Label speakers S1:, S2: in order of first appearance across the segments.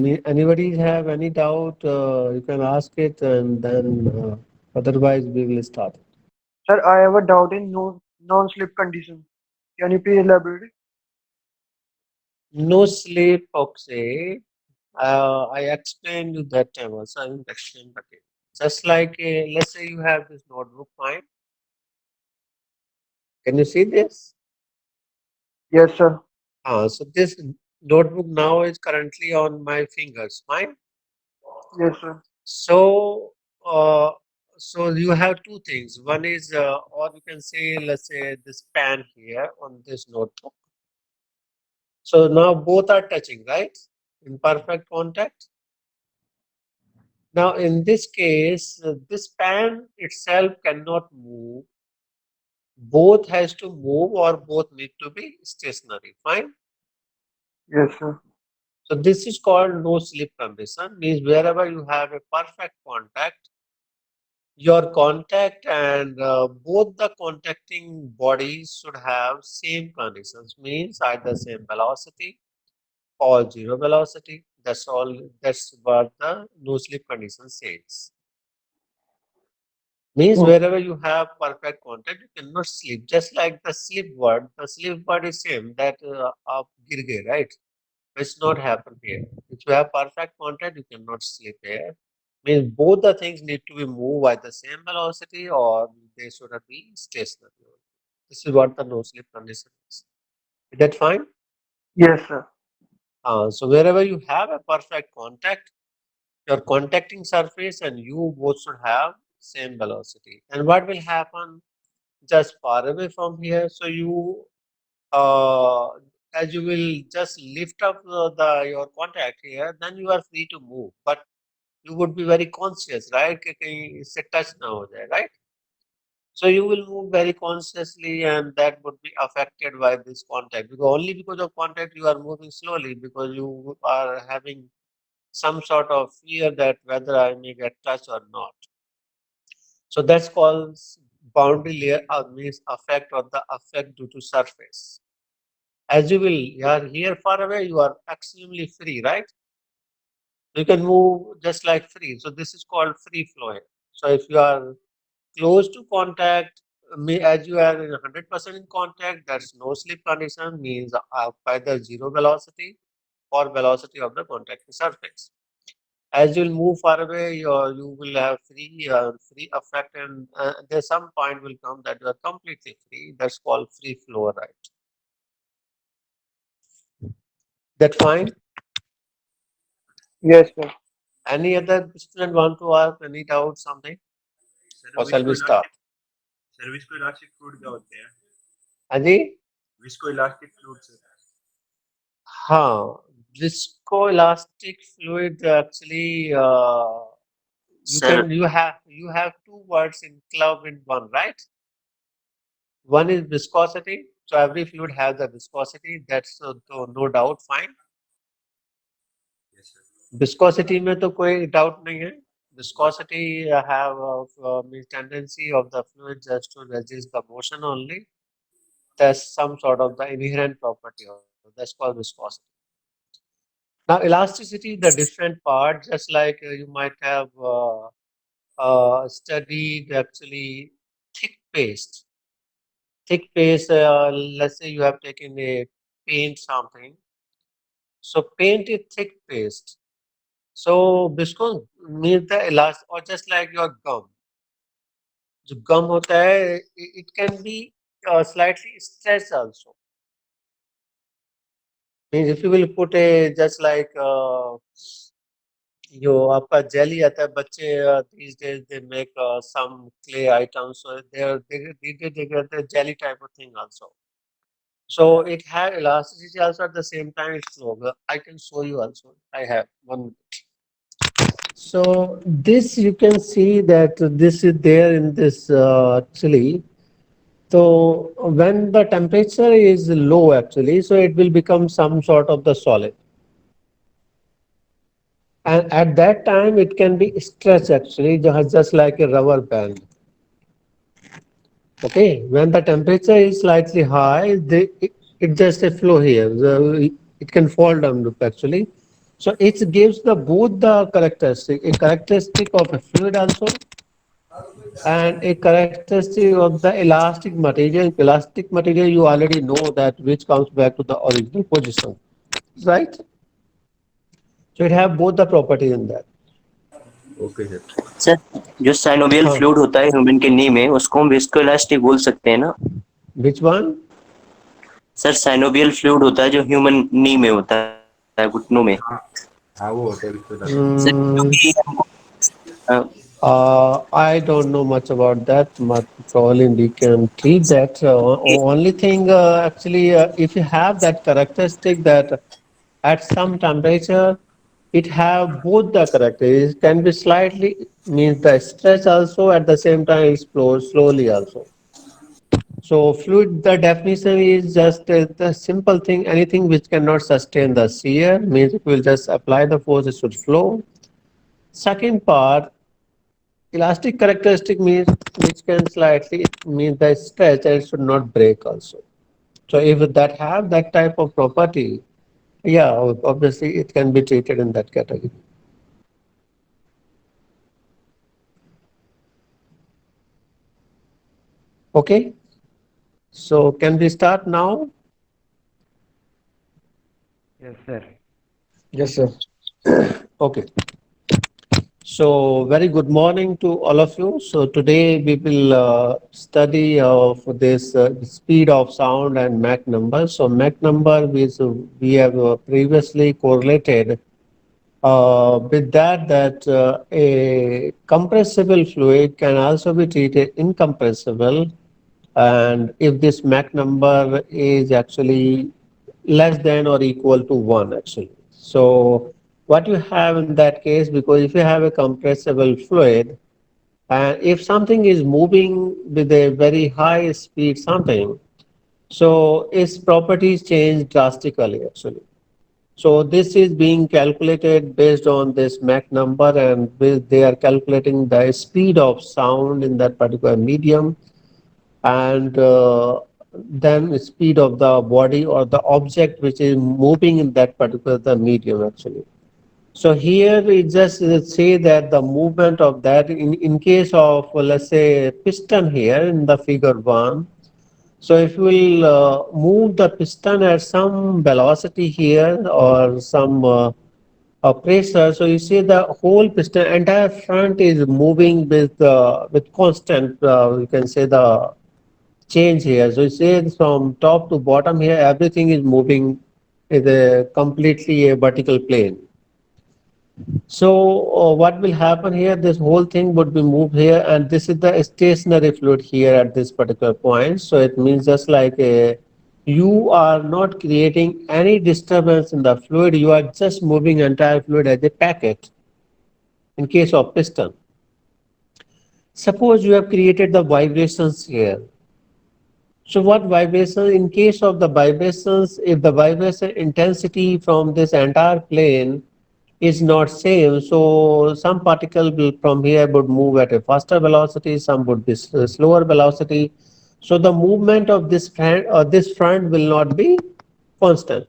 S1: Anybody have any doubt? You can ask it, and then otherwise we will start.
S2: Sir, I have a doubt in non-slip condition. Can you please elaborate?
S1: No sleep, okay. I explained you that time also. I will explain again. Just like, let's say you have this notebook, fine. Can you see this?
S2: Yes, sir.
S1: So this notebook now is currently on my fingers, fine.
S2: Yes, sir.
S1: So, uh, so you have two things. One is, or you can say, let's say this pen here on this notebook. So now both are touching, right? In perfect contact. Now, in this case, this pen itself cannot move. Both has to move or both need to be stationary. Fine.
S2: Yes, sir.
S1: So this is called no slip condition. Means wherever you have a perfect contact, your contact and both the contacting bodies should have same conditions. Means either same velocity or zero velocity. That's all. That's what the no slip condition says. Means
S2: Okay.
S1: wherever you have perfect contact, you cannot slip. Just like the slip word is same that of girge, right? It's not happen here. If you have perfect contact, you cannot slip here. Means both the things need to be moved at the same velocity or they should be stationary. This is what the no slip condition is. Is that fine?
S2: Yes, sir.
S1: So wherever you have a perfect contact, your contacting surface and you both should have same velocity. And what will happen just far away from here? So you, uh, as you will just lift up your contact here, then you are free to move. But you would be very conscious, right? कि कहीं इससे touch ना हो जाए, right? So you will move very consciously, and that would be affected by this contact. Because only because of contact you are moving slowly because you are having some sort of fear that whether I may get touched or not. So that's called boundary layer means effect or the effect due to surface. As you are here far away, you are extremely free, right? You can move just like free. So this is called free flowing. So if you are close to contact, as you are in 100% in contact, that's no slip condition means either zero velocity or velocity of the contacting surface. As you'll move far away, you will have free effect, and there's some point will come that you are completely free. That's called free flow, right? That fine.
S2: Yes, sir.
S1: Any other student want to ask any doubt something,
S3: sir
S1: or shall we start?
S3: Viscoelastic sir viscoelastic fluid क्या होते हैं
S1: Aji?
S3: Viscoelastic fluid sir
S1: हाँ, viscoelastic fluid actually
S3: sir
S1: you have two words in club in one, right? One is viscosity. So every fluid has a viscosity. That's no doubt fine.
S3: Yes sir
S1: Viscosity में तो कोई doubt नहीं है. Viscosity have means tendency of the fluid just to resist the motion only. That's some sort of the inherent property of it. That's called viscosity. Now elasticity, the different part, just like you might have studied actually thick paste. Thick paste, let's say you have taken a paint something. So paint is thick paste. So viscose means the elastic, or just like your gum. जो gum होता है, it can be slightly stretched also. Means if you will put a just like जो आपका jelly आता है, बच्चे these days they make some clay items, so they get the jelly type of thing also. So it had elasticity also at the same time it's longer. I can show you also. I have one. So this you can see that this is there in this actually. So when the temperature is low actually, so it will become some sort of the solid. And at that time it can be stretched actually just like a rubber band. Okay, when the temperature is slightly high, it just a flow here. It can fall down actually. So it gives the both the characteristic, a characteristic of a fluid also, and a characteristic of the elastic material. Elastic material, you already know that which comes back to the original position, right? So it have both the properties in that.
S3: Okay sir.
S4: Sir, जो synovial
S1: हाँ,
S4: fluid होता है human के नी में, उसको हम viscoelastic बोल सकते हैं ना?
S1: which one?
S4: Sir, synovial fluid होता है जो ह्यूमन नी में होता है, घुटनों में.
S3: हाँ हाँ वो होता है विस्को इलास्टिक.
S4: सर,
S1: Mm,
S4: क्योंकि हमको
S1: I don't know much about that, but probably we can treat that. Only thing, actually, if you have that characteristic that at some temperature, it have both the characteristics. It can be slightly, means the stretch also at the same time it flows slowly also. So fluid, the definition is just the simple thing, anything which cannot sustain the shear, means it will just apply the force, it should flow. Second part, elastic characteristic means which can slightly means the stretch and it should not break also. So if that have that type of property, yeah, obviously it can be treated in that category. Okay, so can we start now?
S2: Yes, sir.
S1: Yes, sir. Okay. So very good morning to all of you. So today we will study of this speed of sound and Mach number. So Mach number we have previously correlated with that a compressible fluid can also be treated incompressible, and if this Mach number is actually less than or equal to 1 actually. So what you have in that case, because if you have a compressible fluid, and if something is moving with a very high speed something, so its properties change drastically actually. So this is being calculated based on this Mach number, and they are calculating the speed of sound in that particular medium, and then speed of the body or the object which is moving in that particular the medium actually. So here we just say that the movement of that in case of let's say piston here in the figure 1. So if we will move the piston at some velocity here or some pressure, so you see the whole piston entire front is moving with constant you can say the change here. So you say from top to bottom here, everything is moving is a completely a vertical plane. So what will happen here? This whole thing would be moved here, and this is the stationary fluid here at this particular point. So it means just like you are not creating any disturbance in the fluid. You are just moving entire fluid as a packet. In case of piston, suppose you have created the vibrations here. So what vibration, in case of the vibrations, if the vibration intensity from this entire plane is not same, so some particle will from here would move at a faster velocity, some would be slower velocity. So the movement of this front will not be constant.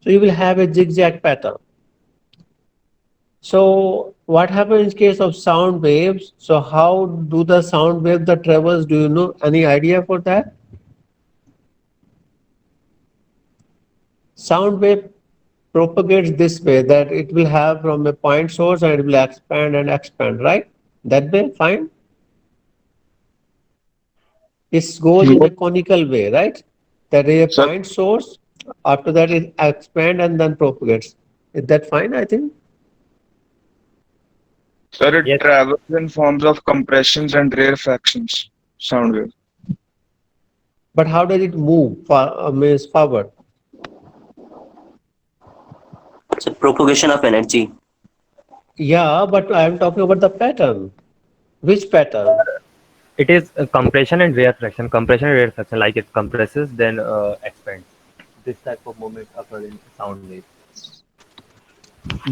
S1: So you will have a zigzag pattern. So what happens in case of sound waves? So how do the sound wave the travels? Do you know any idea for that? Sound wave propagates this way, that it will have from a point source and it will expand and expand, right? That way, fine. It goes in a conical way, right? That is a
S5: Sir,
S1: point source. After that, it expands and then propagates. Is that fine? I think.
S5: sir, it
S6: Yes,
S5: travels in forms of compressions and rarefactions. Sound wave.
S1: But how does it move? Means forward.
S4: So propagation of energy.
S1: Yeah, but I am talking about the pattern. Which pattern?
S6: it is a compression and rarefaction. Compression and rarefaction, like it compresses, then expands. This type of movement occurs in sound wave.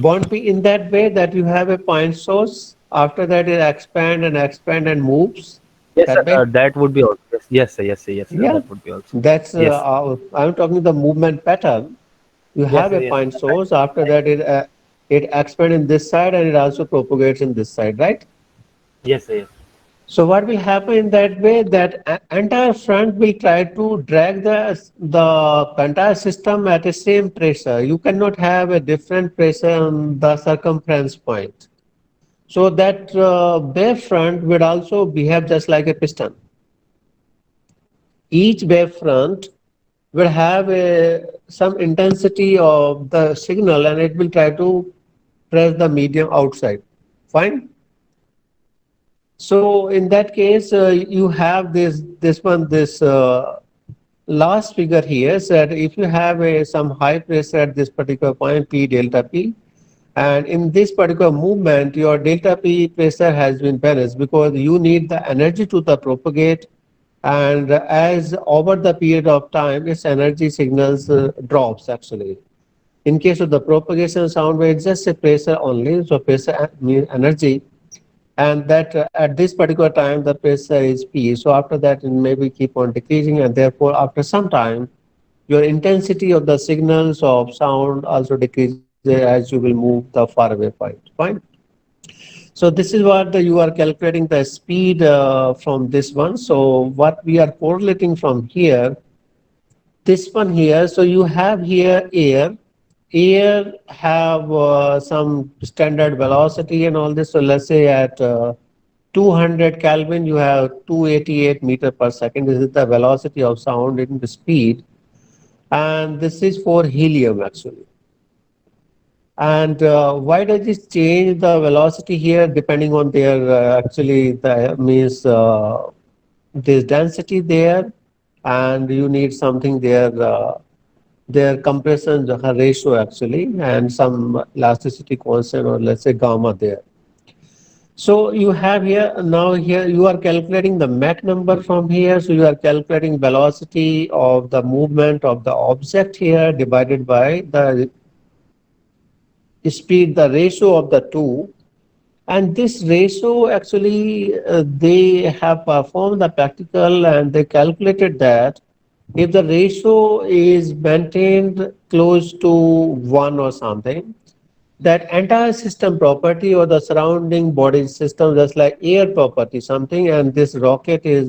S1: Won't be in that way that you have a point source. After that, it expand and moves.
S6: Yes,
S1: That way.
S6: that would be also. Yes, sir. Yes, sir. Yes, sir.
S1: Yeah,
S6: That would be also.
S1: that's
S6: Yes.
S1: I'm talking the movement pattern. You
S6: Yes,
S1: have a
S6: yes.
S1: point source. After that, it expands in this side and it also propagates in this side, right?
S6: Yes, yes.
S1: So what will happen in that way, that entire front will try to drag the entire system at the same pressure. You cannot have a different pressure on the circumference point. So that wave front would also behave just like a piston. Each wave front will have some intensity of the signal and it will try to press the medium outside. Fine. So in that case, you have this last figure here said if you have some high pressure at this particular point, P delta P, and in this particular movement, your delta P pressure has been balanced because you need the energy to the propagate, and as over the period of time, its energy signals drops actually. In case of the propagation sound wave, it's just a pressure only, so pressure means energy, and that at this particular time the pressure is P. So after that it maybe keep on decreasing, and therefore after some time your intensity of the signals of sound also decreases as you will move the far away point. Fine. So this is what you are calculating the speed from this one. So what we are correlating from here, this one here. So you have here air. Air have some standard velocity and all this. So let's say at 200 Kelvin, you have 288 meter per second. This is the velocity of sound in the speed. And this is for helium actually. And why does it change the velocity here depending on their actually the means this density there, and you need something there their compression ratio actually, and some elasticity constant or let's say gamma there. So you have here now here you are calculating the Mach number from here. So you are calculating velocity of the movement of the object here divided by the speed, the ratio of the two. And this ratio actually they have performed the practical and they calculated that if the ratio is maintained close to 1 or something, that entire system property or the surrounding body system just like air property something, and this rocket is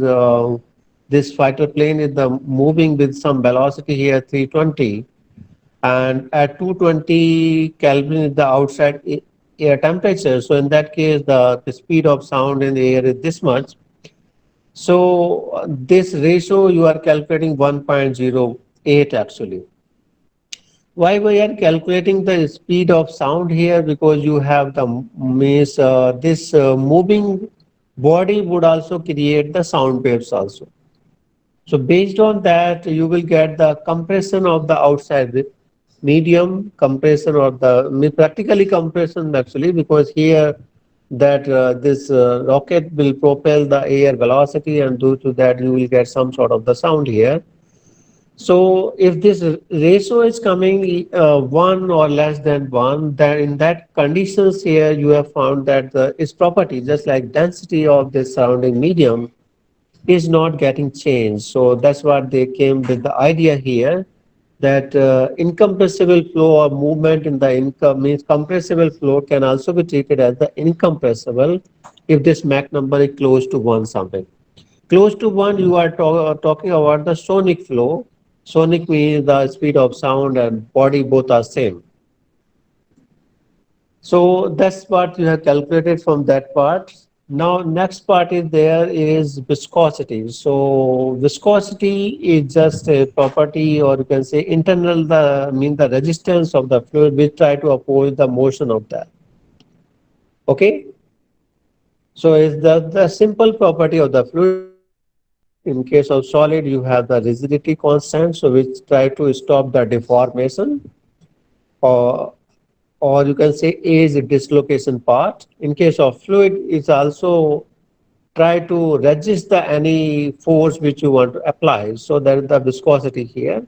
S1: this fighter plane is the moving with some velocity here 320, and at 220 Kelvin is the outside air temperature. So in that case, the speed of sound in the air is this much. So this ratio you are calculating 1.08 actually. Why we are calculating the speed of sound here? Because you have the means this moving body would also create the sound waves also. So based on that, you will get the compression of the outside medium, compression or the practically compression actually, because here that this rocket will propel the air velocity, and due to that you will get some sort of the sound here. So if this ratio is coming 1 or less than 1, then in that conditions here you have found that its property just like density of the surrounding medium is not getting changed. So that's what they came with the idea here, that incompressible flow or movement in the means compressible flow can also be treated as the incompressible if this Mach number is close to 1 something. Close to 1, you are talking about the sonic flow. Sonic means the speed of sound and body both are same. So that's what you have calculated from that part. Now next part is there is viscosity. So viscosity is just a property, or you can say internal, the mean the resistance of the fluid which try to oppose the motion of that. Okay. So it's the simple property of the fluid. In case of solid, you have the rigidity constant, so which try to stop the deformation, or or you can say A is a dislocation part. In case of fluid, it's also try to resist the any force which you want to apply. So there is the viscosity here.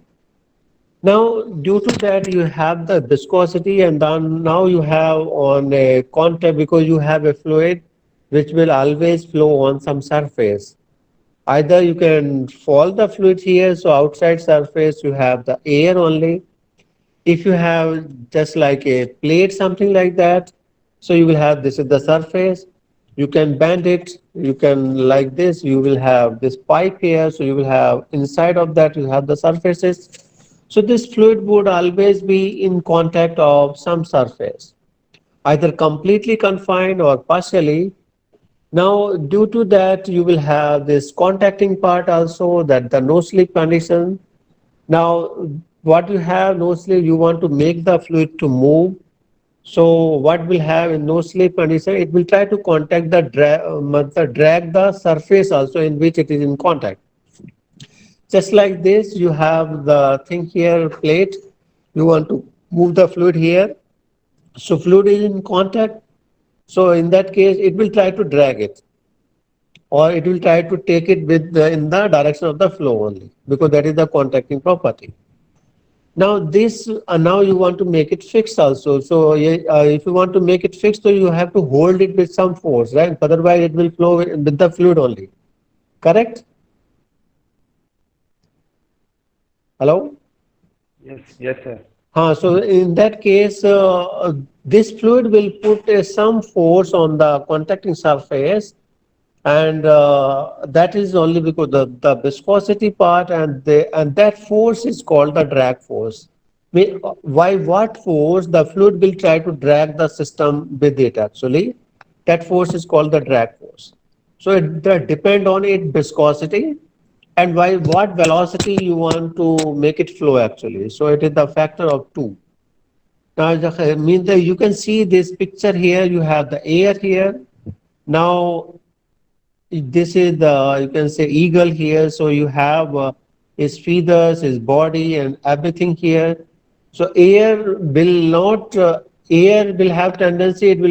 S1: Now, due to that, you have the viscosity, and then now you have on a contact, because you have a fluid which will always flow on some surface. Either you can fall the fluid here, so outside surface you have the air only. If you have just like a plate, something like that, so you will have this is the surface. You can bend it. You can like this. You will have this pipe here. So you will have inside of that you have the surfaces. So this fluid would always be in contact of some surface, either completely confined or partially. Now, due to that, you will have this contacting part also, that the no slip condition. Now, what you have no slip, you want to make the fluid to move. So what will have in no slip condition, it will try to contact drag the surface also in which it is in contact. Just like this, you have the thing here, plate. You want to move the fluid here. So fluid is in contact. So in that case, it will try to drag it, or it will try to take it with in the direction of the flow only, because that is the contacting property. Now this now you want to make it fixed also. So if you want to make it fixed, so you have to hold it with some force, right? Otherwise, it will flow with the fluid only. Correct? Hello?
S6: Yes, sir.
S1: So in that case, this fluid will put some force on the contacting surface, and that is only because the viscosity part, and that force is called the drag force. Why what force? The fluid will try to drag the system with it actually. That force is called the drag force. So it that depend on its viscosity and by what velocity you want to make it flow actually. So it is the factor of 2. Now means that you can see this picture here, you have the air here. Now this is the, you can say, eagle here. So you have his feathers, his body, and everything here. So air will have tendency, it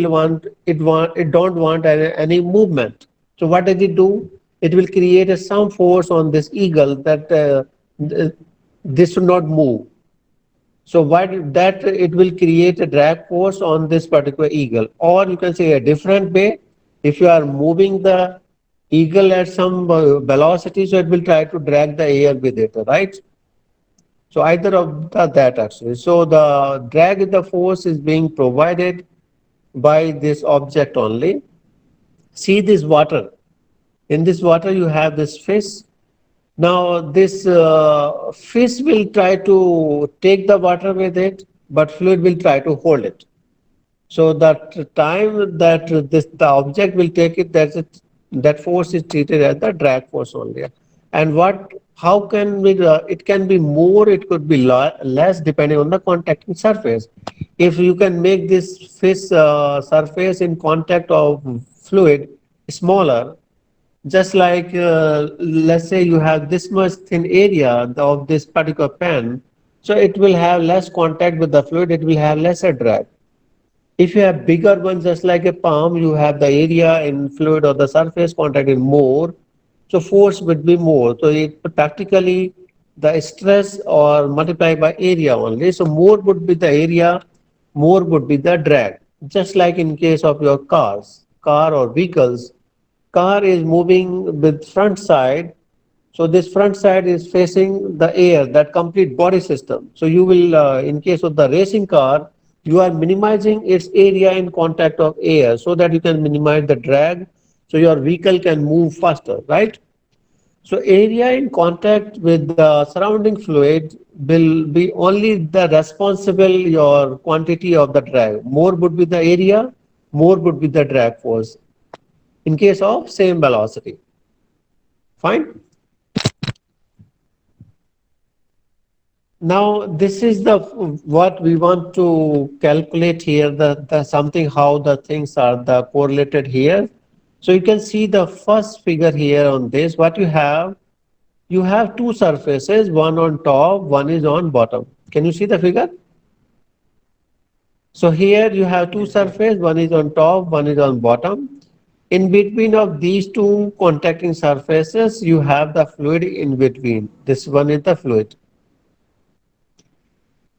S1: don't want any movement. So what does it do? It will create some force on this eagle that this should not move. So what that it will create a drag force on this particular eagle. Or you can say a different way, if you are moving the eagle at some velocity, so it will try to drag the air with it, right? So either of that actually. So the drag, the force is being provided by this object only. See this water. In this water you have this fish. Now this fish will try to take the water with it, but fluid will try to hold it. So that time that the object will take it, that force is treated as the drag force only. And how can we? It can be more, it could be less depending on the contacting surface. If you can make this fish surface in contact of fluid smaller, just like let's say you have this much thin area of this particular pen, so it will have less contact with the fluid, it will have lesser drag. If you have bigger ones, just like a palm, you have the area in fluid or the surface contact is more, so force would be more. So it practically the stress or multiplied by area only. So more would be the area, more would be the drag. Just like in case of your car or vehicles, car is moving with front side, so this front side is facing the air, that complete body system. So you will, in case of the racing car, you are minimizing its area in contact of air so that you can minimize the drag, so your vehicle can move faster, right? So area in contact with the surrounding fluid will be only the responsible your quantity of the drag. More would be the area, more would be the drag force in case of same velocity. Fine. Now this is the what we want to calculate here, the something how the things are the correlated here. So you can see the first figure here on this. What you have two surfaces, one on top, one is on bottom. Can you see the figure? So here you have two surfaces, one is on top, one is on bottom. In between of these two contacting surfaces, you have the fluid in between. This one is the fluid.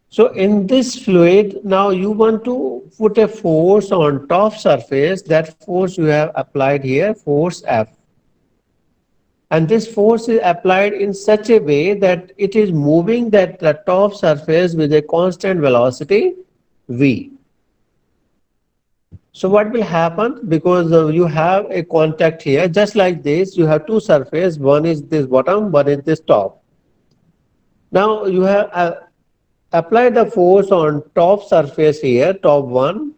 S1: So in this fluid, now you want to put a force on top surface. That force you have applied here, force F. And this force is applied in such a way that it is moving that the top surface with a constant velocity v. So what will happen, because you have a contact here, just like this, you have two surfaces, one is this bottom, one is this top. Now you have applied the force on top surface here, top one.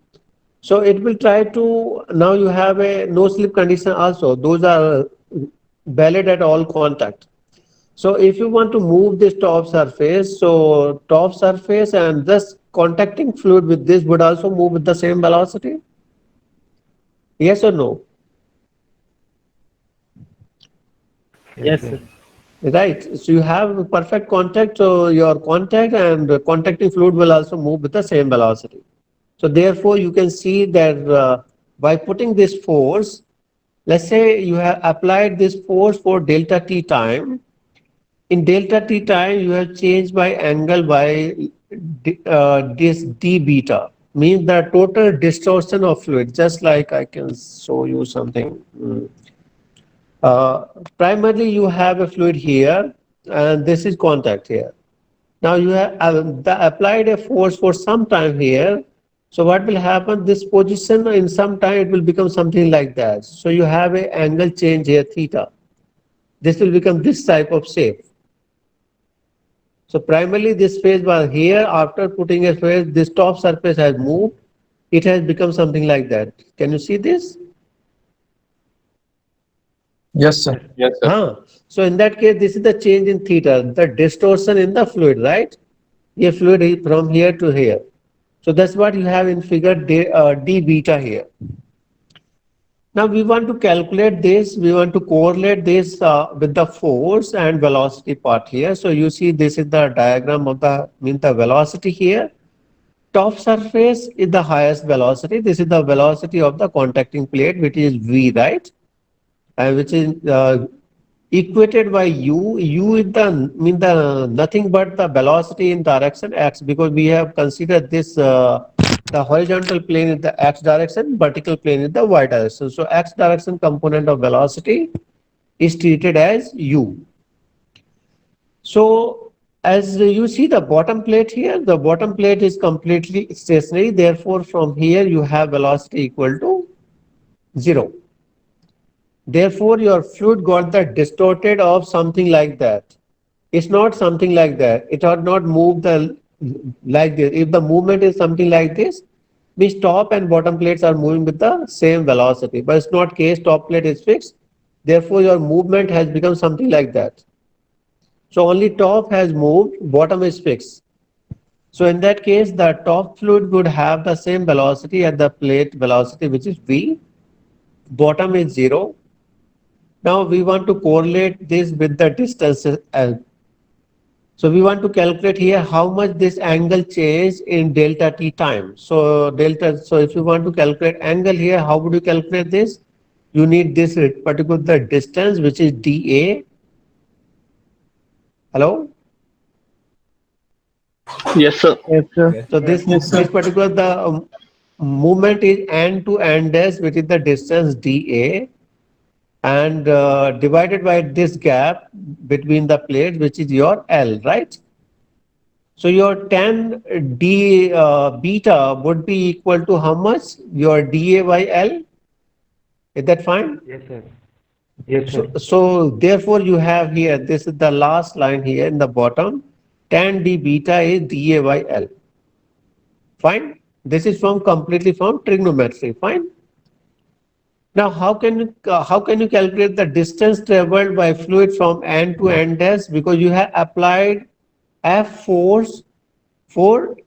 S1: So it will try to, now you have a no slip condition also. Those are valid at all contact. So if you want to move this top surface, so top surface and this contacting fluid with this would also move with the same velocity? Yes or no?
S6: Yes, sir.
S1: Right. So you have perfect contact, so your contact and contacting fluid will also move with the same velocity. So therefore you can see that by putting this force, let's say you have applied this force for delta t time. In delta t time, you have changed by angle by this d beta, means the total distortion of fluid. Just like I can show you something. Primarily, you have a fluid here, and this is contact here. Now you have applied a force for some time here. So what will happen? This position in some time it will become something like that. So you have a angle change here, theta. This will become this type of shape. So primarily this phase was here. After putting a phase, this top surface has moved. It has become something like that. Can you see this?
S5: Yes, sir.
S1: So in that case, this is the change in theta, the distortion in the fluid, right? A fluid is from here to here. So that's what you have in figure d beta here. Now we want to calculate this, we want to correlate this with the force and velocity part here. So you see this is the diagram of the velocity here. Top surface is the highest velocity. This is the velocity of the contacting plate, which is v, right? And which is equated by u. U is the nothing but the velocity in direction x, because we have considered this the horizontal plane is the x direction, vertical plane is the y direction. So x direction component of velocity is treated as u. So as you see the bottom plate here, the bottom plate is completely stationary. Therefore, from here you have velocity equal to 0. Therefore, your fluid got the distorted of something like that. It's not something like that. It ought not move like this. If the movement is something like this, means top and bottom plates are moving with the same velocity. But it's not case, top plate is fixed. Therefore, your movement has become something like that. So only top has moved, bottom is fixed. So in that case, the top fluid would have the same velocity at the plate velocity, which is v. Bottom is 0. Now we want to correlate this with the distance L. So we want to calculate here how much this angle change in delta t time. So if you want to calculate angle here, how would you calculate this? You need this particular distance, which is dA. Hello?
S5: Yes, sir.
S2: Yes, sir.
S1: So this particular the movement is end to end dash, which is the distance dA, and divided by this gap between the plates, which is your L, right? So your tan d beta would be equal to how much? Your dA by L. Is that fine?
S6: Yes, sir. Yes, sir.
S1: So therefore you have here, this is the last line here in the bottom, tan d beta is dA by L. Fine. This is completely from trigonometry. Fine. Now, how can you calculate the distance traveled by fluid from end to end dash? Because you have applied F force for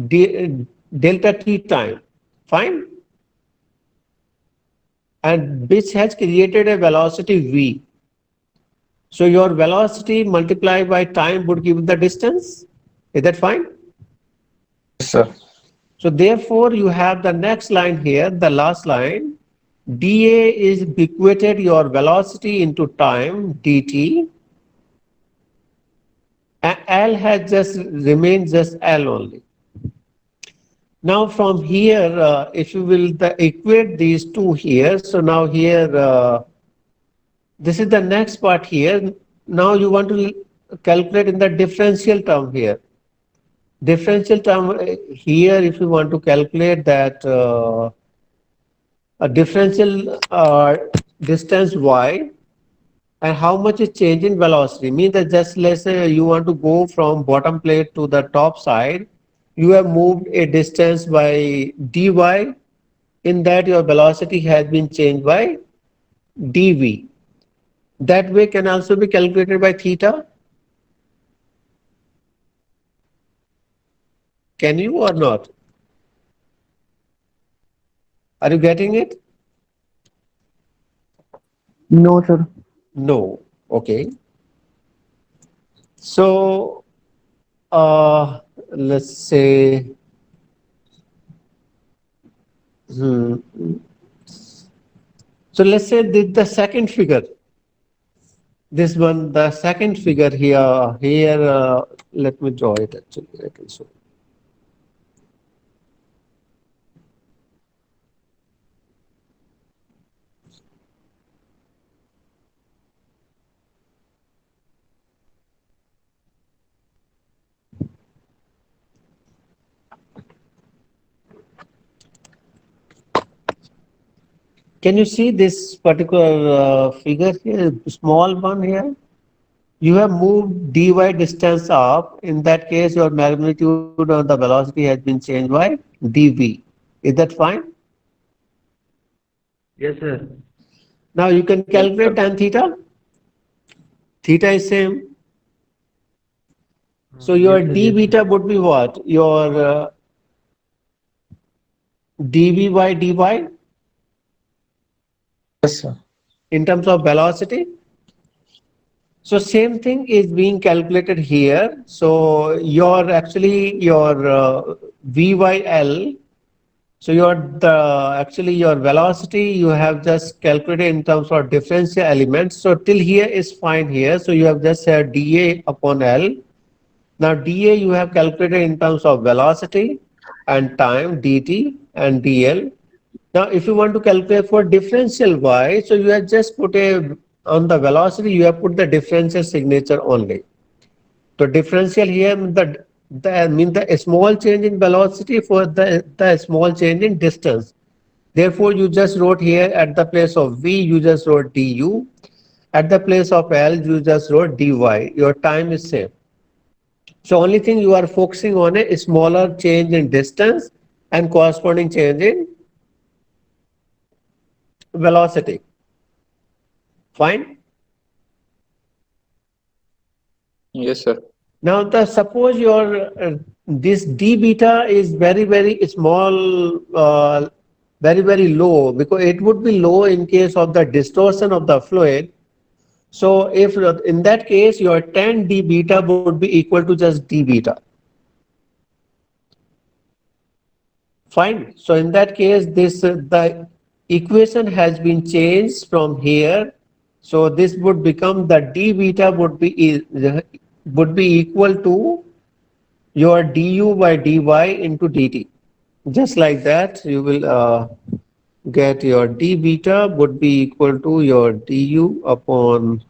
S1: delta t time. Fine. And which has created a velocity v. So your velocity multiplied by time would give the distance. Is that fine?
S5: Yes, sir.
S1: So therefore, you have the next line here, the last line. dA is equated your velocity into time, dt. And L has just remained just L only. Now from here, if you will equate these two here, so now here This is the next part here. Now you want to calculate in the differential term here. Differential term here, if you want to calculate that a differential distance y and how much is change in velocity, means that just let's say you want to go from bottom plate to the top side, you have moved a distance by dy, in that your velocity has been changed by dv. That way can also be calculated by theta. Can you or not? Are you getting it?
S2: No, sir.
S1: No. Okay. So let's say so let's say the second figure, this one, the second figure here, let me draw it actually. I can show. Can you see this particular figure here, small one here? You have moved dy distance up. In that case, your magnitude of the velocity has been changed by dv. Is that fine?
S3: Yes, sir.
S1: Now you can calculate tan theta. Theta is same. So your
S3: Yes, sir,
S1: d
S3: yes, sir.
S1: beta would be what? Your dv by dy
S5: Yes, sir.
S1: in terms of velocity. So same thing is being calculated here. So your VYL. So your velocity you have just calculated in terms of differential elements. So till here is fine here. So you have just said dA upon L. Now dA you have calculated in terms of velocity and time dt and dl. Now if you want to calculate for differential y, so you have just put on the velocity you have put the differential signature only. So differential here means the small change in velocity for the small change in distance. Therefore you just wrote here at the place of v you just wrote du, at the place of L you just wrote dy. Your time is same. So only thing you are focusing on a smaller change in distance and corresponding change in velocity. Fine.
S5: Yes, sir.
S1: Now suppose your this d beta is very small, very low, because it would be low in case of the distortion of the fluid. So if in that case your tan d beta would be equal to just d beta. Fine. So in that case, the equation has been changed from here. So this would become the d beta would be equal to your du by dy into dt. Just like that, you will get your d beta would be equal to your du upon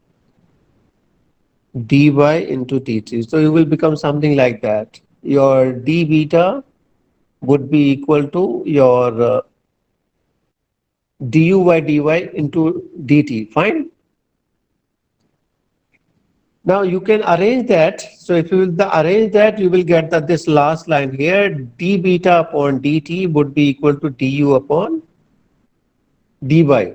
S1: dy into dt. So you will become something like that. Your d beta would be equal to your du by dy into dt. Fine. Now you can arrange that. So if you will arrange that, you will get that this last line here, d beta upon dt would be equal to du upon dy.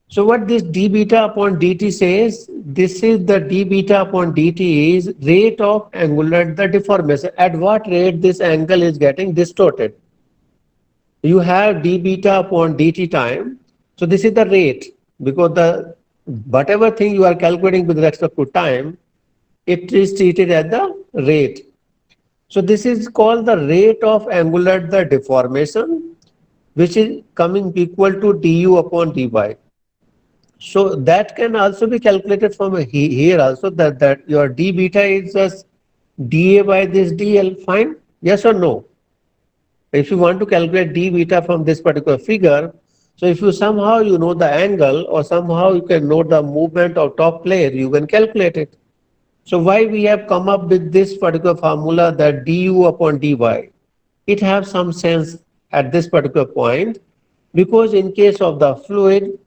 S1: So what this d beta upon dt says, this is the d beta upon dt is rate of angular deformation. At what rate this angle is getting distorted. You have d beta upon dt time. So this is the rate, because the whatever thing you are calculating with respect to time, it is treated as the rate. So this is called the rate of angular deformation, which is coming equal to du upon dy. So that can also be calculated from here also, that your d beta is just dA by this dl. Fine. Yes or no? If you want to calculate d beta from this particular figure, So if you somehow you know the angle or somehow you can know the movement of top plate, you can calculate it. So why we have come up with this particular formula that du upon dy? It has some sense at this particular point because in case of the fluid,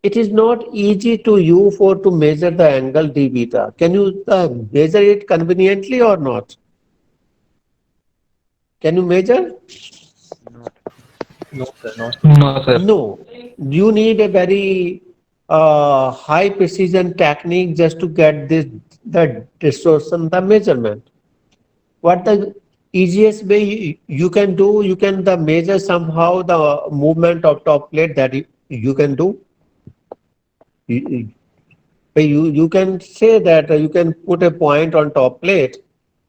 S1: it is not easy to you for to measure the angle d beta. Can you measure it conveniently or not? Can you measure?
S6: No, sir, not.
S5: No, sir.
S1: No. You need a very high precision technique just to get this the distortion, the measurement. What the easiest way you can do, you can the measure somehow the movement of top plate that you can do. You can say that you can put a point on top plate.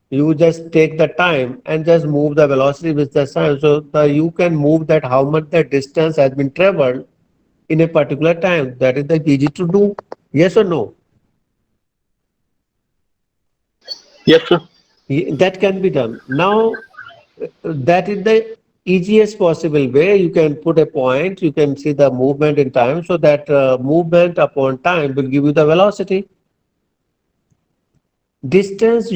S1: You just take the time and just move the velocity with the time. So you can move that how much the distance has been traveled in a particular time. That is the easy to do. Yes or no?
S7: Yes, sir.
S1: That can be done. Now that is the easiest possible way. You can put a point, you can see the movement in time, so that movement upon time will give you the velocity. Distance,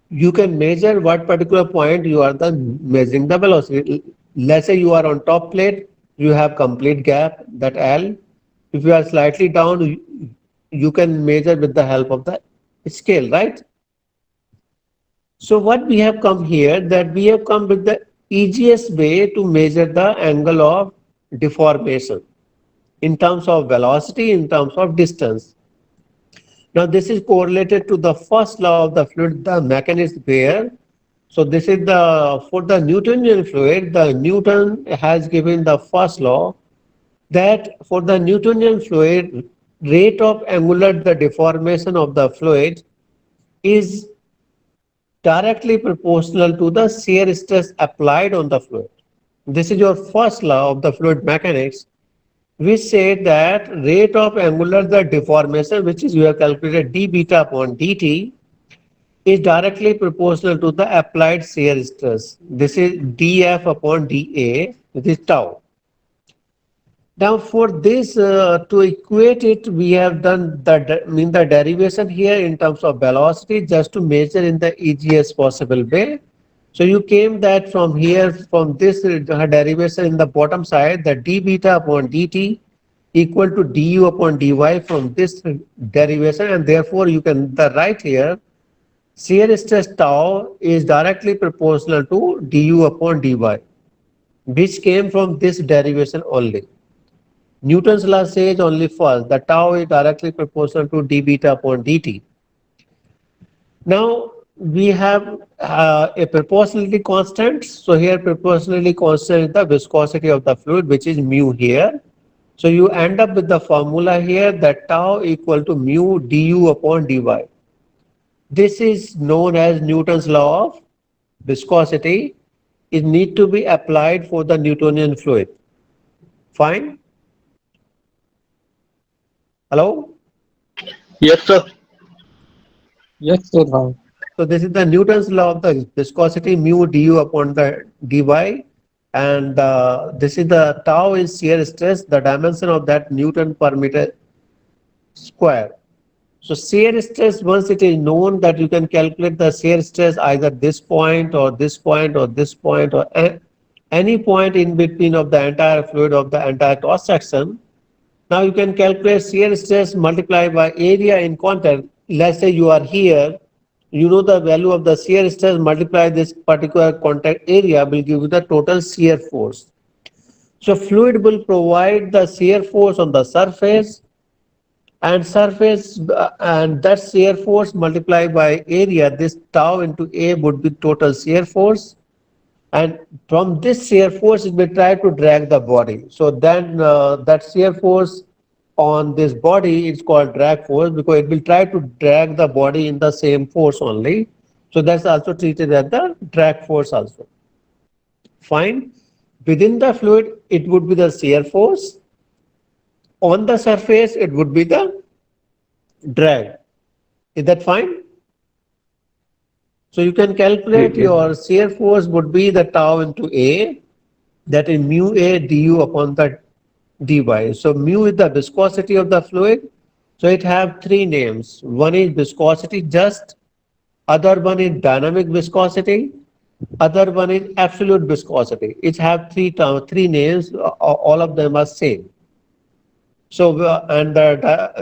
S1: you can measure what particular point you are the measuring the velocity. Let's say you are on top plate, you have complete gap, that L. If you are slightly down, you can measure with the help of the scale, right? So what we have come here, that we have come with the easiest way to measure the angle of deformation in terms of velocity, in terms of distance. Now this is correlated to the first law of the fluid, the mechanism where. So this is for the Newtonian fluid, the Newton has given the first law that for the Newtonian fluid, rate of angular the deformation of the fluid is directly proportional to the shear stress applied on the fluid. This is your first law of the fluid mechanics, which said that rate of angular the deformation, which is you have calculated d beta upon dt, is directly proportional to the applied shear stress. This is df upon dA, which is tau. Now for this, to equate it, we have done the derivation here in terms of velocity just to measure in the easiest possible way. So you came that from here, from this derivation in the bottom side, that d beta upon dt equal to du upon dy from this derivation, and therefore you can write here shear stress tau is directly proportional to du upon dy, which came from this derivation only. Newton's law says only first that tau is directly proportional to d beta upon dt. Now we have a proportionality constant. So here proportionality constant is the viscosity of the fluid, which is mu here. So you end up with the formula here that tau equal to mu du upon dy. This is known as Newton's law of viscosity. It need to be applied for the Newtonian fluid. Fine? Hello?
S7: Yes, sir.
S5: Yes, sir. Now.
S1: So this is the Newton's law of the viscosity, mu du upon the dy, and this is the tau is shear stress, the dimension of that Newton per meter square. So shear stress, once it is known that you can calculate the shear stress either this point or this point or this point or any point in between of the entire fluid of the entire cross section. Now you can calculate shear stress multiplied by area in contact. Let's say you are here, you know the value of the shear stress multiplied this particular contact area will give you the total shear force. So fluid will provide the shear force on the surface, and that shear force multiplied by area, this tau into A would be total shear force. And from this shear force, it will try to drag the body. So then that shear force on this body is called drag force, because it will try to drag the body in the same force only. So that's also treated as the drag force also. Fine. Within the fluid, it would be the shear force. On the surface, it would be the drag. Is that fine? So you can calculate
S3: Yes.
S1: your shear force would be the tau into A. that is mu A du upon the dy. So mu is the viscosity of the fluid. So it have three names. One is viscosity just, other one is dynamic viscosity, other one is absolute viscosity. It have three names. All of them are same. So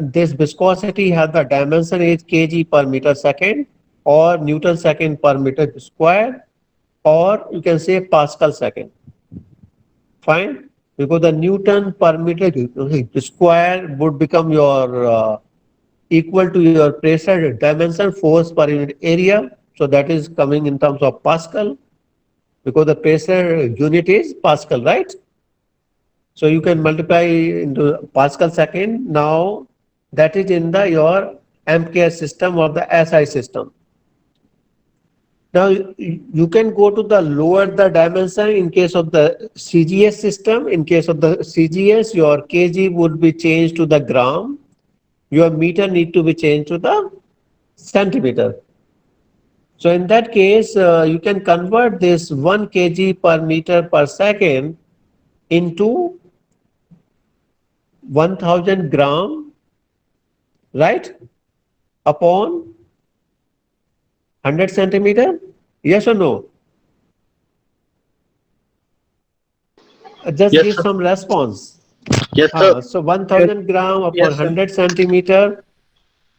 S1: this viscosity has the dimension is kg per meter second or Newton second per meter square, or you can say Pascal second. Fine, because the Newton per meter square would become your equal to your pressure dimension, force per unit area. So that is coming in terms of Pascal, because the pressure unit is Pascal, right? So you can multiply into Pascal second. Now that is in the your MKS system or the SI system. Now you can go to the lower the dimension in case of the CGS system. In case of the CGS, your kg would be changed to the gram. Your meter need to be changed to the centimeter. So in that case, you can convert this 1 kg per meter per second into 1000 gram, right, upon 100 centimeter. Yes or no? Just
S7: Yes,
S1: give
S7: sir.
S1: some response.
S7: Yes, sir.
S1: So 1000 gram upon
S7: Yes, sir.
S1: 100 centimeter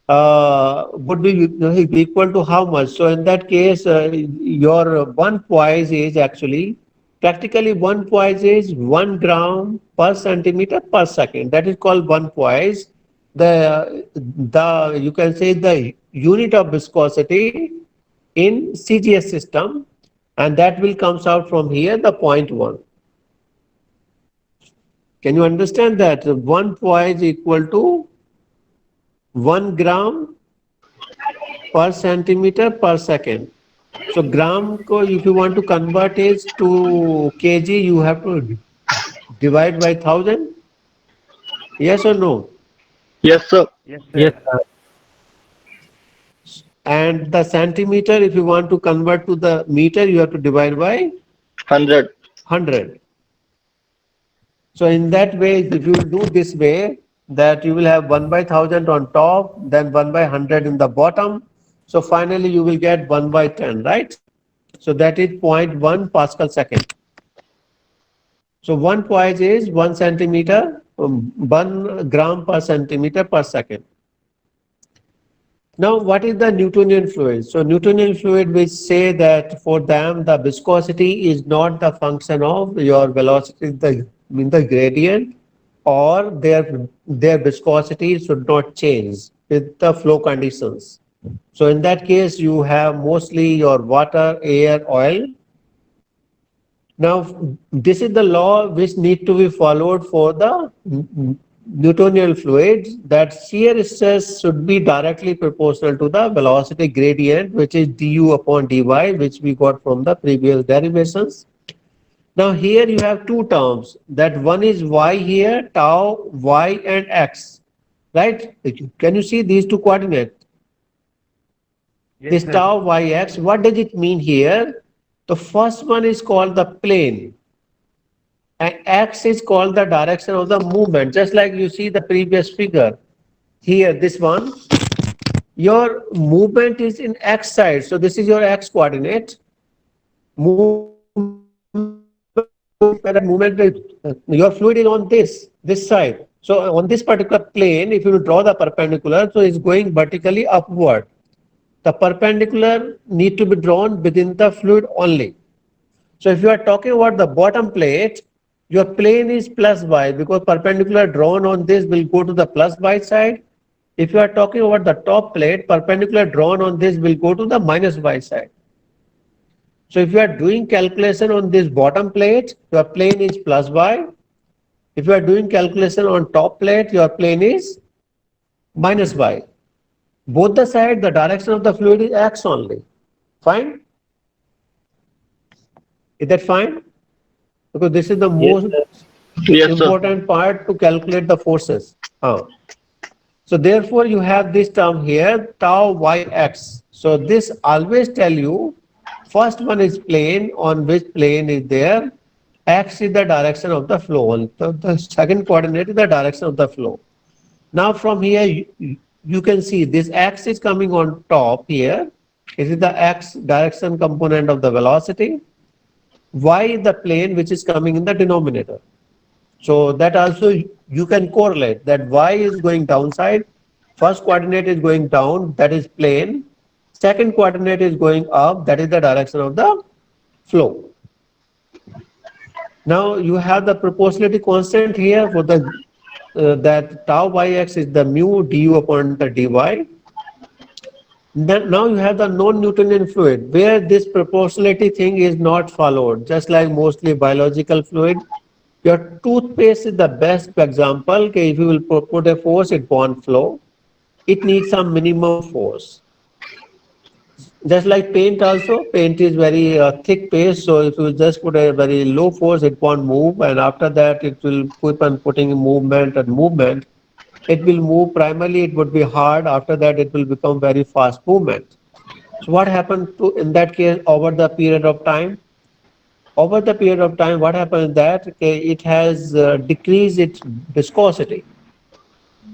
S1: would be equal to how much? So in that case, your one poise is actually practically one poise is 1 gram per centimeter per second. That is called one poise. The you can say the unit of viscosity in CGS system, and that will comes out from here the 0.1. Can you understand that? One poise equal to 1 gram per centimeter per second. So gram ko if you want to convert it to kg, you have to divide by 1000. Yes or no?
S7: Yes, sir.
S6: Yes, sir.
S1: And the centimeter, if you want to convert to the meter, you have to divide by
S7: 100.
S1: 100. So in that way, if you do this way, that you will have 1 by 1000 on top, then 1 by 100 in the bottom. So finally you will get 1 by 10, right? So that is 0.1 Pascal second. So one poise is 1 centimeter, 1 gram per centimeter per second. Now, what is the Newtonian fluid? So Newtonian fluid, which say that for them the viscosity is not the function of your velocity, the gradient, or their viscosity should not change with the flow conditions. So in that case, you have mostly your water, air, oil. Now, this is the law which need to be followed for the Newtonian fluids, that shear stress should be directly proportional to the velocity gradient, which is du upon dy, which we got from the previous derivations. Now here you have two terms, that one is y here, tau, y and x, right? Can you see these two coordinates? This tau, y, x, what does it mean here? The first one is called the plane, and x is called the direction of the movement, just like you see the previous figure. Here, this one, your movement is in x side, so this is your x coordinate. Your fluid is on this side. So on this particular plane, if you draw the perpendicular, so it's going vertically upward. The perpendicular need to be drawn within the fluid only. So if you are talking about the bottom plate, your plane is plus y, because perpendicular drawn on this will go to the plus y side. If you are talking about the top plate, perpendicular drawn on this will go to the minus y side. So if you are doing calculation on this bottom plate, your plane is plus y. If you are doing calculation on top plate, your plane is minus y. Both the side, the direction of the fluid is x only. Fine? Is that fine? Because this is the most
S7: Yes, sir.
S1: important part to calculate the forces. So therefore you have this term here, tau yx. So this always tell you, first one is plane, on which plane is there X is the direction of the flow. The second coordinate is the direction of the flow. Now from here, you can see this X is coming on top here. It is the X direction component of the velocity. Y is the plane which is coming in the denominator. So that also you can correlate that Y is going downside. First coordinate is going down, that is plane. Second coordinate is going up, that is the direction of the flow. Now you have the proportionality constant here for the that tau yx is the mu du upon the dy. Then now you have the non-Newtonian fluid where this proportionality thing is not followed, just like mostly biological fluid. Your toothpaste is the best example. Okay, if you will put a force, it won't flow. It needs some minimum force. Just like paint also, paint is very thick paste, so if you just put a very low force, it won't move, and after that it will keep on putting movement and movement. It will move. Primarily it would be hard, after that it will become very fast movement. So what happened to in that case over the period of time? Over the period of time, what happens is that okay, it has decreased its viscosity.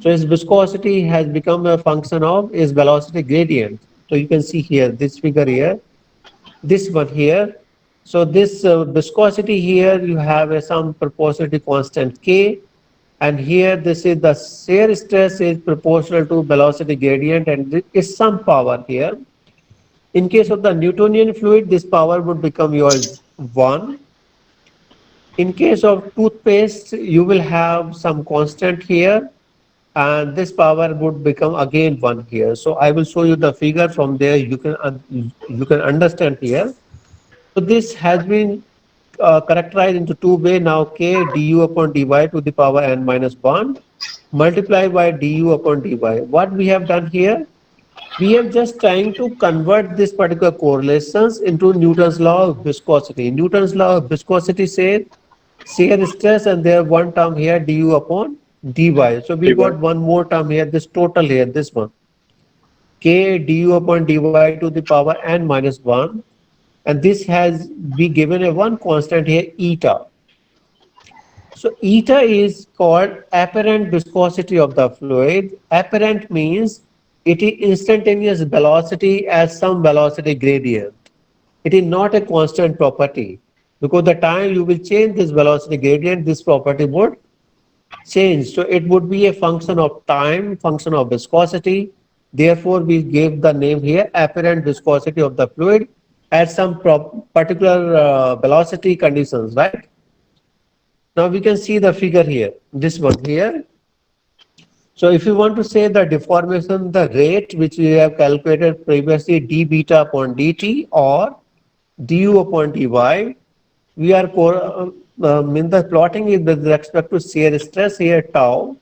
S1: So its viscosity has become a function of its velocity gradient. So you can see here, this figure here, this one here. So this viscosity here, you have some proportionality constant K, and here this is the shear stress is proportional to velocity gradient, and there is some power here. In case of the Newtonian fluid, this power would become yours 1. In case of toothpaste, you will have some constant here, and this power would become again 1 here. So I will show you the figure. From there you can understand here. So this has been characterized into two ways now. K du upon dy to the power n minus 1 multiplied by du upon dy. What we have done here, we are just trying to convert this particular correlations into Newton's law of viscosity. Newton's law of viscosity says shear stress, and there one term here du upon dy. So we got one more term here, this total here, this one, K du upon dy to the power n minus 1, and this has been given a one constant here, eta. So eta is called apparent viscosity of the fluid. Apparent means it is instantaneous velocity at some velocity gradient. It is not a constant property, because the time you will change this velocity gradient, this property would change. So it would be a function of time, function of viscosity. Therefore, we gave the name here apparent viscosity of the fluid at some particular velocity conditions, right? Now we can see the figure here, this one here. So if you want to say the deformation, the rate which we have calculated previously, d beta upon dt or du upon dy, we are in the plotting is with respect to shear stress here, tau.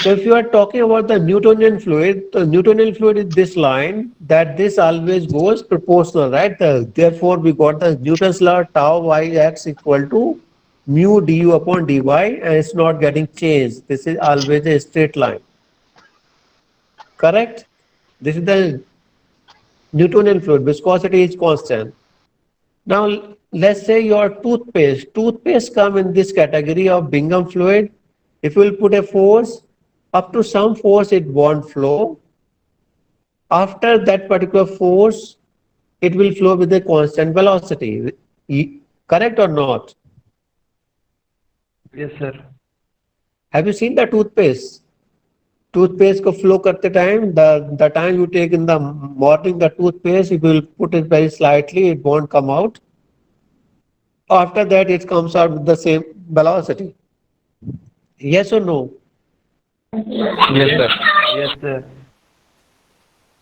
S1: So if you are talking about the Newtonian fluid, the Newtonian fluid is this line, that this always goes proportional, right? Therefore, we got the Newton's law, tau yx equal to mu du upon dy, and it's not getting changed. This is always a straight line. Correct? This is the Newtonian fluid. Viscosity is constant. Now, let's say your toothpaste. Toothpaste come in this category of Bingham fluid. If you will put a force, up to some force, it won't flow. After that particular force, it will flow with a constant velocity. Correct or not?
S6: Yes, sir.
S1: Have you seen the toothpaste? Toothpaste को flow करते time, the time you take in the morning the toothpaste, if you will put it very slightly, it won't come out. After that, it comes out with the same velocity. Yes or no?
S6: Yes, sir. Yes, sir.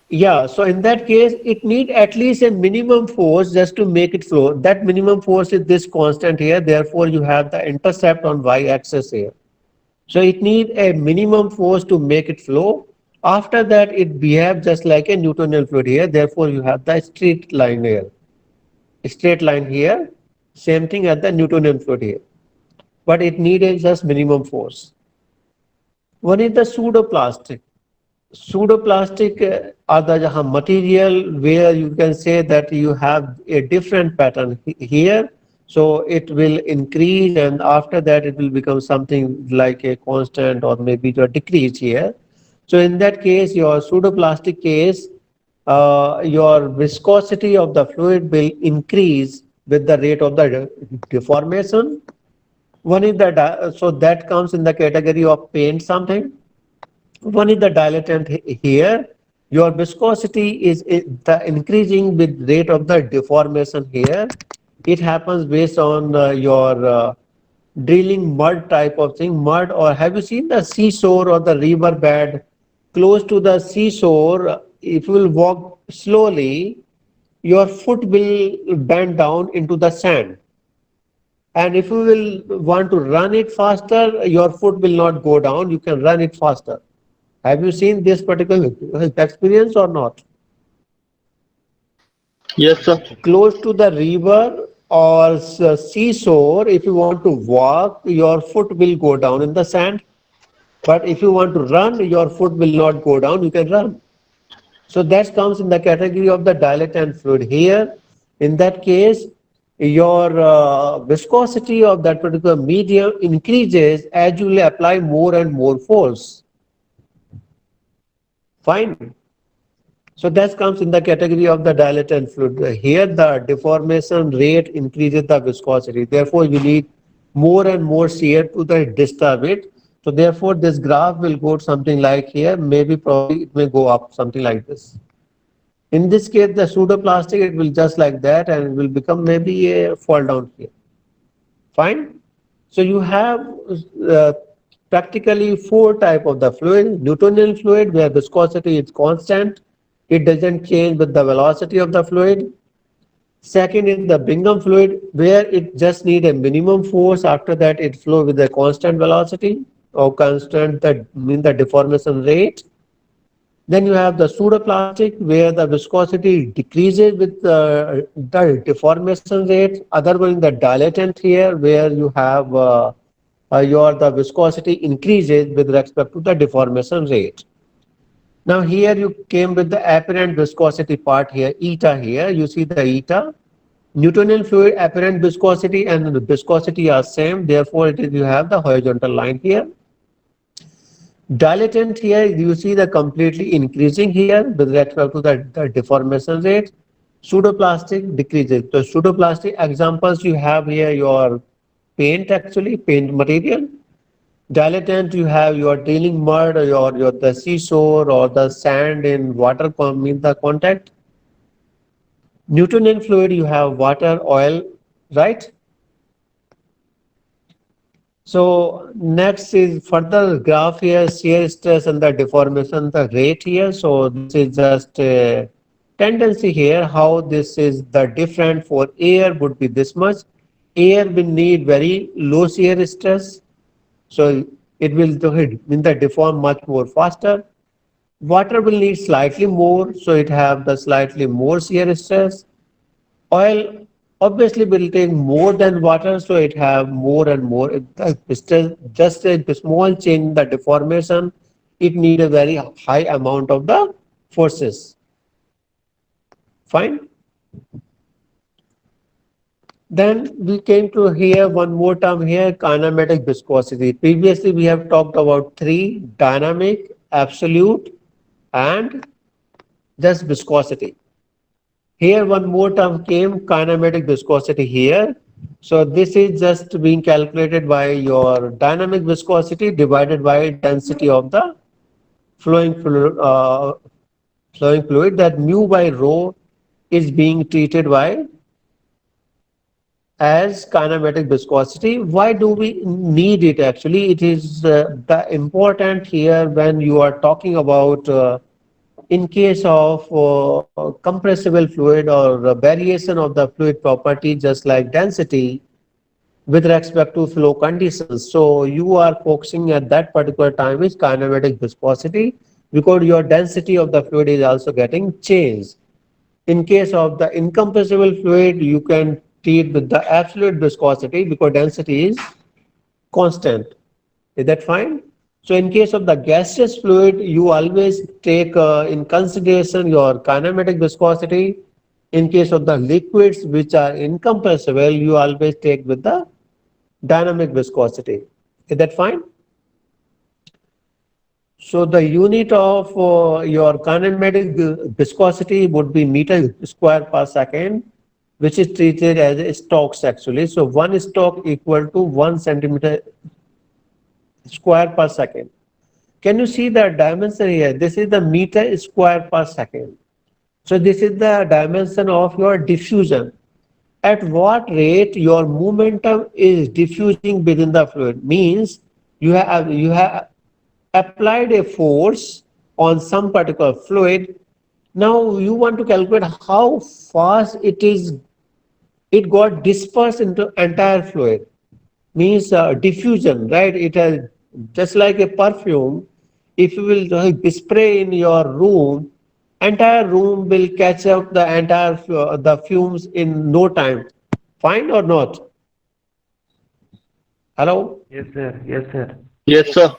S1: Yeah, so in that case, it need at least a minimum force just to make it flow. That minimum force is this constant here. Therefore, you have the intercept on y-axis here. So it need a minimum force to make it flow. After that, it behaves just like a Newtonian fluid here. Therefore, you have the straight line here. Straight line here. Same thing as the Newtonian fluid here. But it needs just minimum force. One is the pseudoplastic. Pseudoplastic are the material where you can say that you have a different pattern here. So it will increase, and after that it will become something like a constant or maybe a decrease here. So in that case, your pseudoplastic case, your viscosity of the fluid will increase with the rate of the deformation. One is the so that comes in the category of paint something. One is the dilatant here. Your viscosity is the increasing with rate of the deformation here. It happens based on your drilling mud type of thing. Mud, or have you seen the seashore or the river bed? Close to the seashore, if you will walk slowly, your foot will bend down into the sand. And if you will want to run it faster, your foot will not go down. You can run it faster. Have you seen this particular experience or not?
S7: Yes, sir.
S1: Close to the river or seashore, if you want to walk, your foot will go down in the sand. But if you want to run, your foot will not go down. You can run. So that comes in the category of the dilatant fluid. Here, in that case, your viscosity of that particular medium increases as you will apply more and more force. Fine. So that comes in the category of the dilatant fluid. Here the deformation rate increases the viscosity. Therefore, you need more and more shear to the disturb it. So therefore, this graph will go something like here. Maybe probably it may go up something like this. In this case, the pseudoplastic, it will just like that and it will become maybe a fall down here. Fine. So you have practically four type of the fluid. Newtonian fluid, where viscosity is constant. It doesn't change with the velocity of the fluid. Second is the Bingham fluid, where it just need a minimum force. After that, it flow with a constant velocity or constant, that mean the deformation rate. Then you have the pseudoplastic, where the viscosity decreases with the deformation rate. Other one, the dilatant here, where you have the viscosity increases with respect to the deformation rate. Now here you came with the apparent viscosity part here, eta here. You see the eta. Newtonian fluid apparent viscosity and the viscosity are same. Therefore, you have the horizontal line here. Dilatant here, you see the completely increasing here with respect to the deformation rate. Pseudoplastic decreases. So pseudoplastic examples you have here, your paint, actually paint material. Dilatant, you have your dealing mud or your the seashore or the sand in water mean the contact. Newtonian fluid, you have water, oil, right? So next is further graph here, shear stress and the deformation, the rate here. So this is just a tendency here, how this is the different for air would be this much. Air will need very low shear stress. So it will mean the deform much more faster. Water will need slightly more, so it have the slightly more shear stress. Oil obviously will take more than water, so it have more and more. Just a small change in the deformation, it need a very high amount of the forces. Fine. Then we came to here one more term here, kinematic viscosity. Previously we have talked about three: dynamic, absolute, and just viscosity. Here one more term came, kinematic viscosity here. So this is just being calculated by your dynamic viscosity divided by density of the flowing fluid, that mu by rho is being treated by as kinematic viscosity. Why do we need it actually? It is the important here when you are talking about in case of compressible fluid or variation of the fluid property, just like density with respect to flow conditions. So you are focusing at that particular time is kinematic viscosity, because your density of the fluid is also getting changed. In case of the incompressible fluid, you can treat with the absolute viscosity because density is constant. Is that fine? So in case of the gaseous fluid, you always take in consideration your kinematic viscosity In case of the liquids which are incompressible, you always take with the dynamic viscosity. Is that fine? So the unit of your kinematic viscosity would be meter square per second, which is treated as a stokes actually. So 1 stoke equal to 1 centimeter square per second. Can you see the dimension here? This is the meter square per second. So this is the dimension of your diffusion. At what rate your momentum is diffusing within the fluid means you have applied a force on some particular fluid. Now you want to calculate how fast it got dispersed into entire fluid. Means diffusion, right? It has just like a perfume. If you will spray in your room, entire room will catch up the entire the fumes in no time. Fine or not? Hello?
S6: Yes, sir. Yes, sir.
S7: Yes, sir.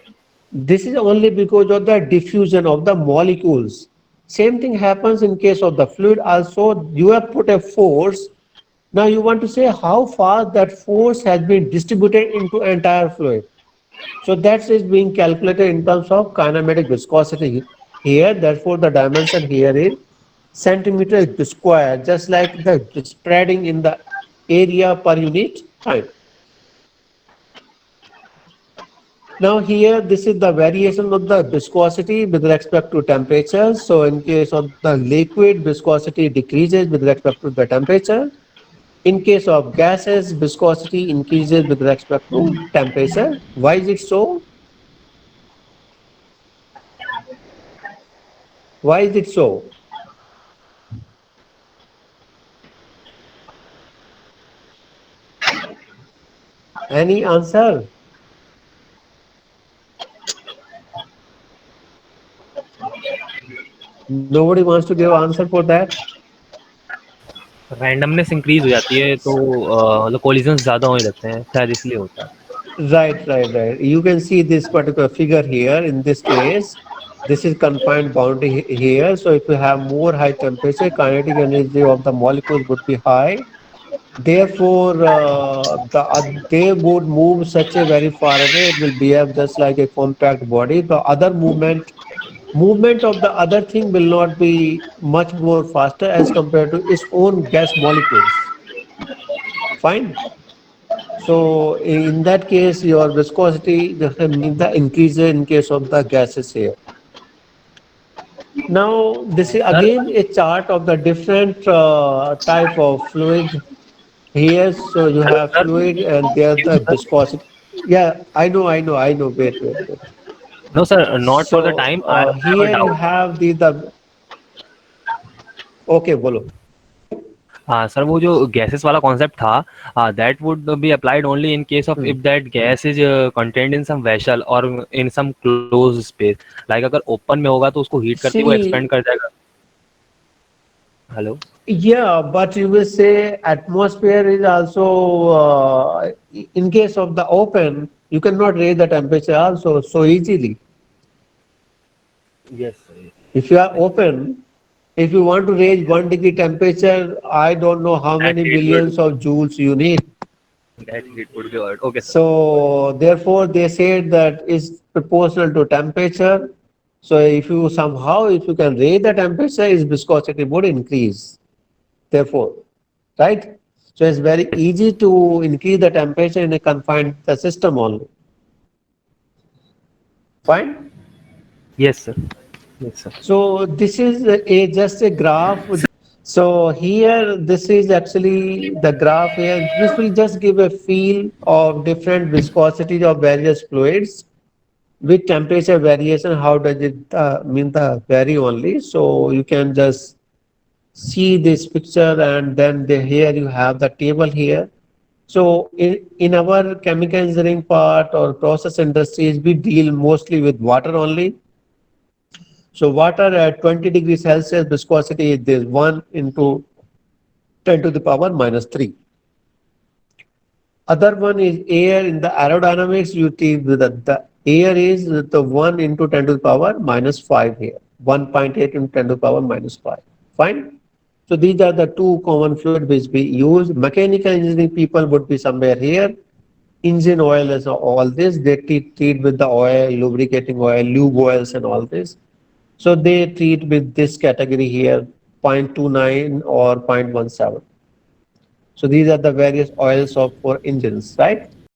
S1: This is only because of the diffusion of the molecules. Same thing happens in case of the fluid also. You have put a force. Now you want to say how fast that force has been distributed into entire fluid. So that is being calculated in terms of kinematic viscosity here. Therefore, the dimension here is centimeter square, just like the spreading in the area per unit time. Now here, this is the variation of the viscosity with respect to temperature. So in case of the liquid, viscosity decreases with respect to the temperature. In case of gases, viscosity increases with respect to temperature. Why is it so? Why is it so? Any answer? Nobody wants to give answer for that?
S6: Randomness increase हो जाती है तो मतलब collisions ज्यादा होने लगते हैं, शायद इसलिए होता है.
S1: Right. You can see this particular figure here. In this case, this is confined boundary here. So if you have more high temperature, kinetic energy of the molecules would be high. Therefore, they would move such a very far away. It will behave just like a compact body. The other movement of the other thing will not be much more faster as compared to its own gas molecules. Fine. So in that case, your viscosity means the increase in case of the gases here. Now, this is again a chart of the different type of fluid here. So you have fluid and there the viscosity. Yeah, I know. Wait.
S6: No, sir, not for the
S1: So
S6: time. I have a
S1: here you
S6: doubt.
S1: have the okay, bolo.
S6: हाँ sir, वो जो gases वाला concept था, that would be applied only in case of if that gas is contained in some vessel or in some close space. Like अगर open में होगा तो उसको हीट करके वो
S1: See,
S6: एक्सपेंड कर जाएगा. Hello.
S1: yeah, but you will say atmosphere is also in case of the open, you cannot raise the temperature also so easily.
S6: Yes, sir.
S1: If you are open, if you want to raise 1 degree temperature, I don't know how many
S6: That heat
S1: millions of joules you need.
S6: That heat would be odd. Okay, sir.
S1: So therefore they said that is proportional to temperature. So if you can raise the temperature, its viscosity would increase. Therefore, right? So it's very easy to increase the temperature in a confined system only. Fine?
S6: Yes, sir. Yes, sir.
S1: So this is just a graph. So here, this is actually the graph here. This will just give a feel of different viscosity of various fluids with temperature variation. How does it mean the vary only? So you can just see this picture and then here you have the table here. So in our chemical engineering part or process industries, we deal mostly with water only. So water at 20 degrees Celsius viscosity is this 1 into 10 to the power minus 3. Other one is air. In the aerodynamics, you see the air is the 1 into 10 to the power minus 5 here. 1.8 into 10 to the power minus 5. Fine. So these are the two common fluid which we use. Mechanical engineering people would be somewhere here. Engine oil is all this. They treat with the oil, lubricating oil, lube oils and all this. So they treat with this category here, 0.29 or 0.17. So these are the various oils for engines, right?